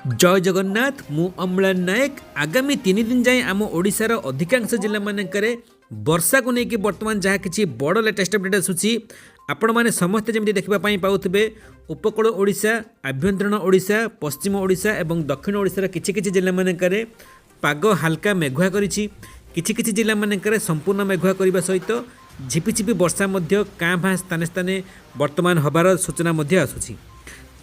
जय जगन्नाथ मु अम्लान नायक आगामी 3 दिन जाए आम ओडिशार अधिकांश जिला मानकर वर्षा को लेकिन बर्तमान जहाँ किसी बड़ लेटेस्ट अपडेट आसूसी आपण मैंने समस्ते जमी देखापी पाऊे उपकूल ओडिशा आभ्यंतरण ओडिशा पश्चिम ओडिशा और दक्षिण ओडिशार किछि जिला मानकर पाग हाल्का मेघुआ करिछि किछि जिला मानकर संपूर्ण मेघुआ करने सहित झिपिझिपि वर्षा काँ भाँ स्थाने स्थाने बर्तमान हबार सूचना आसूसी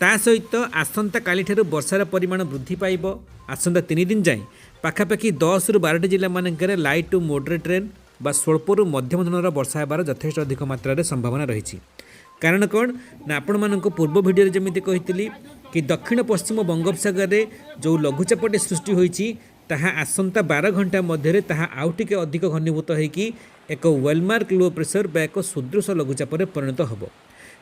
ता सहित आसंता काली ठारू वर्षार परिमाण वृद्धि पाइब आसंता 3 दिन जाए पाखापाखि 10 रु 12 जिला मानकर लाइट टू मॉडरेट रेन बा स्वल्प रु मध्यम धरणर वर्षा होबार यथेष्ट अधिक मात्रा संभावना रही। कारण कौन ना आपण मानक पूर्व भिडियो जमी कही कि दक्षिण पश्चिम बंगोपसागर में जो लघुचापटी सृष्टि होती ताहा आसंता 12 घंटा मध्य ताहा आउ टिके अधिक घनीभूत होगी एक वेलमार्क लो प्रेशर बा एक सुदृश लघुचाप परिणत होब।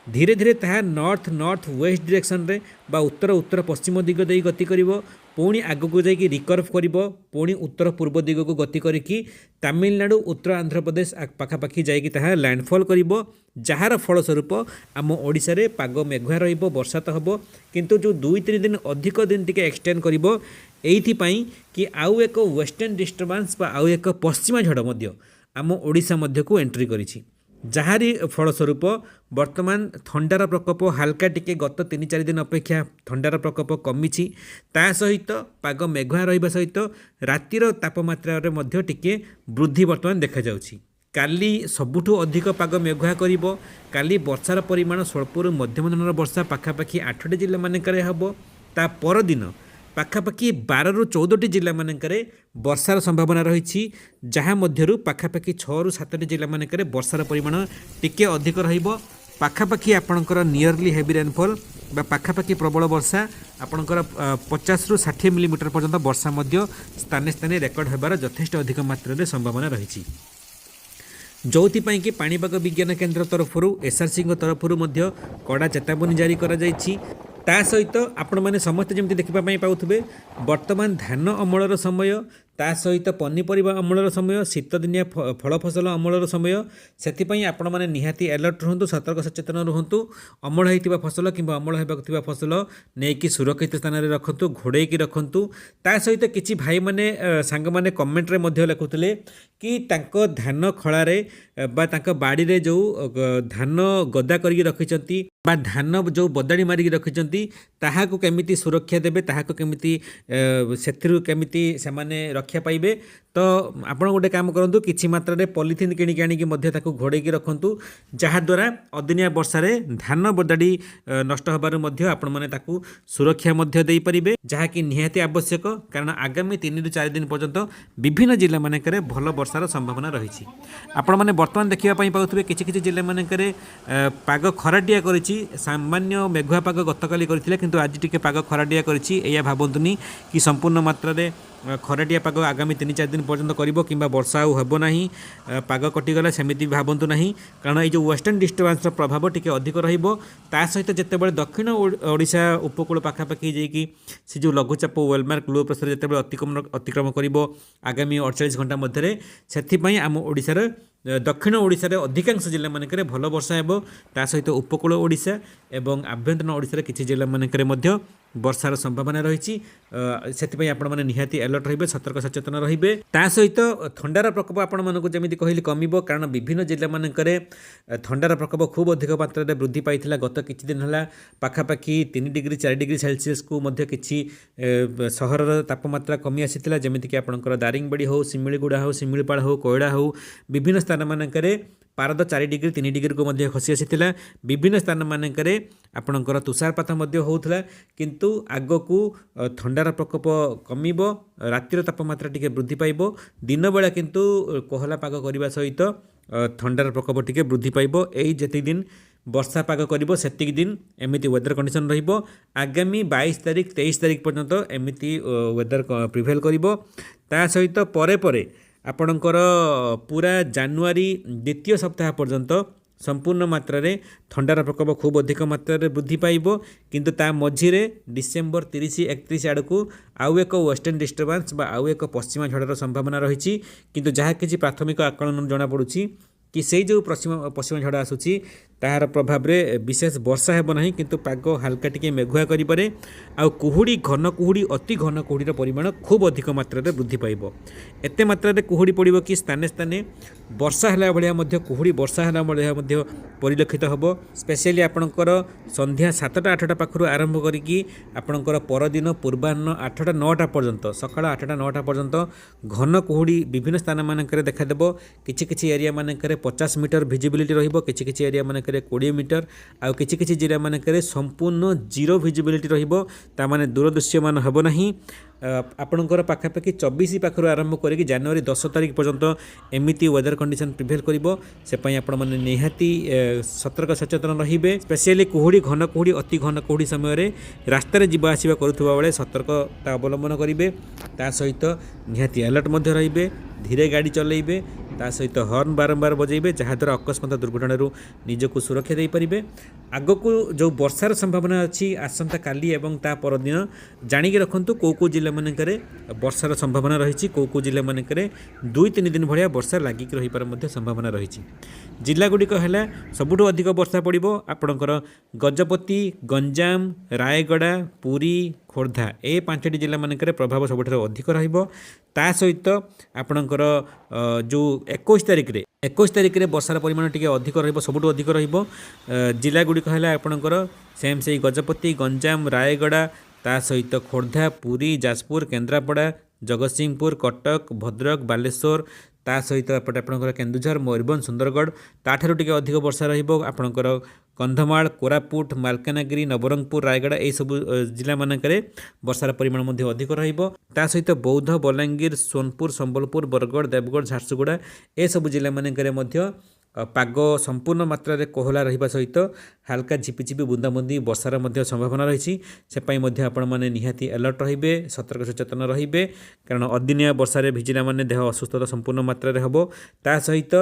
धीरे धीरे ताहा नॉर्थ नॉर्थ वेस्ट डायरेक्शन रे बा उत्तर उत्तर पश्चिम दिग दे गति करिवो पुणी आगको जाइए रिकर्व करिवो पुणी उत्तर पूर्व दिग को गति करिकी तमिलनाडु उत्तर आंध्र प्रदेश पाखापाखि जाइए ताहा लैंडफॉल करिवो जार फलस्वरूप आम ओडिशा रे पाग मेघुआ रहिबो वर्षा तो हबो किंतु जो 2-3 दिन अधिक दिन टिके एक्सटेंड करिवो एइथिपाई कि आउ एक वेस्टर्न डिस्टर्बांस बा आउ एक पश्चिमा झड़ मध्य आम ओडिशा मध्य को एंट्री करिछि जहारी फलस्वरूप वर्तमान थंडार प्रकोप हाल्का टिके गत 3-4 दिन अपेक्षा थंडार प्रकोप कमी ता सहित पाग मेघुआ रहिबा सहित रातिर तापमात्रा रे मध्य टिके वृद्धि वर्तमान देखा जाउछि। काली सबुठु अधिक पाग मेघुआ करिवो काली वर्षार परिमाण स्वल्परु मध्यम धरणर वर्षा पाखापाखि 8 जिला मानकरे हबो ता पर दिन पाखापाखि 12 रु 14 जिला मानकरे वर्षार संभावना रही जहाँ मध्यरु पाखापाखि 6 रु 7 जिला मानकरे वर्षार परिमाण टिके अधिक रहिबो पाखापाखि आपणकर नियरली हेवी रेनफॉल बा पाखापाखि प्रबल वर्षा आपणकर 50 रु 60 मिलीमीटर पर्यंत वर्षा मध्य स्थाने स्थाने रेकर्ड होबार यथेष्ट अधिक मात्रा संभावना रही। जोथिपाई कि पाणीपाग विज्ञान केन्द्र तरफरु एसआरसी तरफरु मध्य कड़ा चेतावनी जारी करा जायछि। ता सहित आपण मैंने समस्त जमी देखापी पाऊे वर्तमान धान अमलर समय ता सहित पनीपरिया अमलर समय शीतदिनिया फल फसल अमलर समय से आपण मैंने निहाती अलर्ट रुहतु सतर्क सचेतन रुहतु अमल होता फसल कि अमल होगा फसल नहीं सुरक्षित स्थान में रखु घोड़े रखु ता सहित किसी भाई मैंने सांग मैंने कमेंट्रे लिखुले कि तांको धान खଳାରେ बा तांको बाड़ी रे जो धान गदा करके रखिछंती बा धान जो बदाड़ी मारिक रखिछंती ताहाको केमिति सुरक्षा देबे ताहाको केमिति सेथिरु केमिति सेमाने रक्षा पाइबे। तो आपण गोटे काम करंतु किछि मात्रा रे पॉलिथिन किनिक आनिक मध्य ताको घोड़ेकी रखंतु जहाद्वारा अदिनिया वर्षा रे धान बदाड़ी नष्ट होबार मध्य आपण माने ताको सुरक्षा मध्य देई परिबे जहाँकि निहाती आवश्यक कारण आगामी 3 रु 4 दिन पर्यंत विभिन्न जिला मानकरे भल वर्षार संभावना रही। आपण माने वर्तमान देखिबा पई पाउथबे किछि जिला मानकरे पाग खराटिया करिछि सामान्य मेघुआ पाग गतकाली करथिले किंतु आज टिके पाग खराटिया करिछि एया भाबंतुनी कि संपूर्ण मात्रा रे खराटिया पाग आगामी 3-4 दिन पर्यंत करिवो किंबा वर्षा हेबो नाही पाग कटिगला सेमिति भाबंतु नाही कारण ये जो वेस्टर्न डिस्टर्बांस प्रभाव टिके अधिक रहिबो ता सहित जेतेबेले दक्षिण ओडिशा उपकूल पाखापाखि जेकी से जो लघुचाप वेलमार्क लो प्रेशर जेतेबेले अतिक्रम करिवो आगामी 48 घंटा मध्य सेथिपई आम ओडिशार दक्षिण ओडिशार अधिकांश जिला मानकरे भल वर्षा हेबो ता सहित उपकूल ओडिशा एवं आभ्यंतरण ओडिशार किछि जिला मानकरे मध्य वर्षार संभावना रही। से आपण मैंने निहाती अलर्ट रहिबे सतर्क सचेतन रहिबे ता सहित थंडार प्रकोप आपण मानकु जमिति कहली कमिबो कारण विभिन्न जिला मानकरे थंडार प्रकोप खूब अधिक मात्रा रे वृद्धि पाइथिला गत किछि दिन हला पाखापाखि 3 डिग्री 4 डिग्री सेल्सियस को मध्य किछि सहरर तापमात्रा कमी आसीथिला जमिति कि आपणकर दारिंगबाड़ी हो सिमिलीगुड़ा हो सिमिलीपाल हो कोयडा हो विभिन्न स्थान मानकरे पारद 4 डिग्री 3 डिग्री को मध्य खसी आसीथिला विभिन्न स्थान मानकरे आपणकर तुषारपात मध्य होउथला किंतु आगकू थंडार प्रकोप कमिबो रातिर तापमात्रा टिके वृद्धि पाइबो दिन बेला किंतु कोहला पाग करबा सहित थंडार प्रकोप टिके वृद्धि पाइबो एई जेति दिन वर्षा पाग करिवो सेतिक दिन एमिति वेदर कंडीशन रहिबो आगामी 22 तारिख 23 तारिख पर्यंत एमिति वेदर प्रिभेल करिवो ता सहित परे परे आपणकर पूरा जानुआरी द्वितीय सप्ताह पर्यंत संपूर्ण मात्रा रे थंडार प्रकोप खूब अधिक मात्रा रे वृद्धि पाइबो किंतु ता मझिरे डिसेम्बर 30-31 आड़कू आउ एक वेस्टर्न डिस्टर्बांस बा आउ एक पश्चिमा झड़र संभावना रही किंतु जहाँ किसी प्राथमिक आकलन जना पड़ुछि कि से जो पश्चिम झड़ आसूची तार प्रभाव रे विशेष वर्षा हेब नहीं किंतु पाग हाल्का टिके मेघुआ करिपारे आ कुहुड़ी घन कुहुड़ी अति घन कुहुड़ीर परिमाण खूब अधिक मात्रा रे वृद्धि पाइब। एते मात्रा रे कुहुड़ी पड़िब कि स्थाने स्थाने वर्षा होला भलिया मध्य कुहुड़ी वर्षा होला भलिया मध्य परिलक्षित हबो। स्पेशली आपणकर संध्या 7टा 8टा पाखरु आरंभ करिकी आपणकर परदिन पूर्वाह्न 8टा 9टा पर्यंत सकाळ 8टा 9टा पर्यंत घन कुहुड़ी विभिन्न स्थान मानकरे देखा देबो। किछि किछि एरिया मानकरे 50 मीटर विजिबिलिटी रहिबो, किछि किछि एरिया मानकरे 20 मीटर आ किछि किछि जिल्ला मानकरे संपूर्ण जीरो विजिबिलिटी रहिबो। ता माने दूरदृश्यमान हबो नाही। आपणकर पाखापाखि 24 पाखरु आरंभ करिकी जनवरी 10 तारिख पर्यंत एमिति वेदर कंडीशन प्रिभेल करिबो। से पई आपण माने निहाती सतर्क सचेतन रहिबे। स्पेशली कुहुड़ी घन कुहुड़ी अति घन कुहुड़ी समय रे रास्ता रे जीवा आसीबा करूथबा बेले सतर्कता अवलंबन करिवे। ता सहित निहाती अलर्ट मध्ये रहिबे, धीरे गाड़ी चलेइबे, ता सहित हॉर्न बारंबार बजेइबे जहाद्वारा अकस्मात दुर्घटना निजको सुरक्षा दे पारिबे। आगको जो वर्षार संभावना अच्छी आसंता काली एवं ता परदिन जानिकी रखंतु को जिल्ला मानकरे वर्षार संभावना रही, को जिल्ला मानकरे 2-3 दिन भलिया वर्षा लागिक रही पार मध्य संभावना रही। जिल्ला गुड़िक है सबुठु अधिक वर्षा पड़िबो आपणकर गजपति, गंजाम, रायगड़ा, पुरी, खोर्धा ए 5टी जिल्ला मानकरे प्रभाव सबुठाରୁ अधिक रहिबो। ता सहित आपणकर जो 21 तारिख रे वर्षार परिमाण टिके अधिक रहिबो, सबुठु अधिक रहिबो। जिल्ला गुड़िक है आपणकर सेम से गजपति, गंजाम, रायगड़ा, ता सहित खोर्धा, पुरी, जाजपुर, केन्द्रापड़ा, जगतसिंहपुर, कटक, भद्रक, बालेश्वर, ता सहित एपटे आपणकर केन्दुझर, मयूरभंज, सुंदरगढ़ ताठारु टिके अधिक वर्षा रहिबो। आपणकर कंधमाल, कोरापुट, मालकानगिरी, नवरंगपुर, रायगड़ा ए सब जिला मानकरे वर्षार परिमाण मध्ये अधिक रहिबो। ता सहित बौद्ध, बलांगीर, सोनपुर, संबलपुर, बरगढ़, देवगढ़, झारसुगुड़ा ए सब जिला मानकरे मध्ये पाग संपूर्ण मात्रा रे कोहला रहिबा सहित हाल्का झिपिझिपि बुंदाबुंदी वर्षार मध्ये संभावना रही। से पई मध्ये आपण माने निहाती अलर्ट रहिबे, सतर्क सचेतन रहिबे, कारण अदिनिया वर्षा रे भिजिला माने देह असुस्थता संपूर्ण मात्रा रे हबो। ता सहित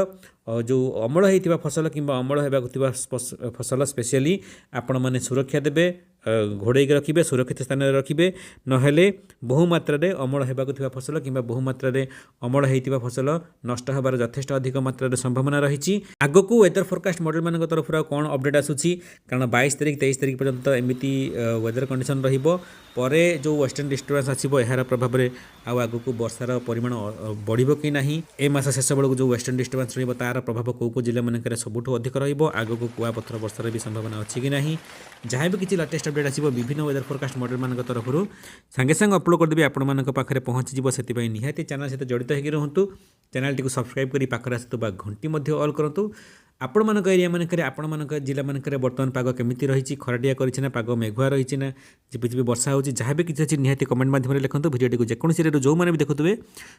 जो अमल होइतिबा फसल किंबा अमल हेबाक थिबा फसल स्पेशली आपण माने सुरक्षा देबे, घोड़े रखिबे, सुरक्षित स्थान में रखिबे, नहेले बहुमात्रा रे अमल हेबाक थिबा फसल किंबा बहुमात्रा रे अमल हेइतिबा फसल नष्ट होबार यथेष्ट अधिक मात्रा रे संभावना रही। आगको वेदर फोरकास्ट मॉडल मान तरफ कौन अपडेट आसूची, कारण 22 तारिख 23 तारिख पर्यंत एमिति वेदर कंडीशन रहिबो। परे जो वेस्टर्न डिस्टर्बेंस आसीबो एहार प्रभाव रे आगको वर्षार परिमाण बढ़िबो कि नाही। ए मास शेष बेलू जो वेस्टर्न डिस्टर्बेंस रहिबो तार प्रभाव को जिला मानकरे सबुठु अधिक रहिबो। आगको कुआपथर वर्षार भी संभावना अछि कि नाही। जहाँ भी किसी लेटेस्ट अपडेट आसीबो विभिन्न वेदर फोरकास्ट मॉडल मान तरफ संगे संग अपलोड करदेबी आपण मानक पाखरे पहुँची जिवो। सेति निहाती चैनल सहित जड़ित होगी रहंतु। चैनल टी सब्सक्राइब करी पाखरे आसुबा घंटी मध्ये ऑल करंतु। आपण मानक एरिया मानकरे आपण मानक जिला मानकरे वर्तमान पाग केमिति रहिछि, खराडिया करिछि ना, पाग मेघुआ रहिछि ना, झिपिझिपि वर्षा होछि, जहाँ भी किसी अछि निहाती कमेंट माध्यम रे लिखंतु। वीडियो टी जेकोसी रे जो माने भी देखुतबे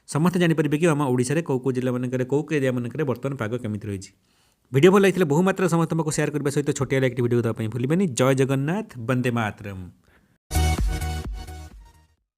समस्त जानि परिबे कि हम ओडिसा रे को जिला मानकरे को एरिया मानकरे वर्तमान पाग केमिति रहिछि। वीडियो भल लगे बहुमात्रा समस्त को शेयर करने सहित छोटिया एक वीडियो देवाई भूलें। जय जगन्नाथ, वंदे मातरम।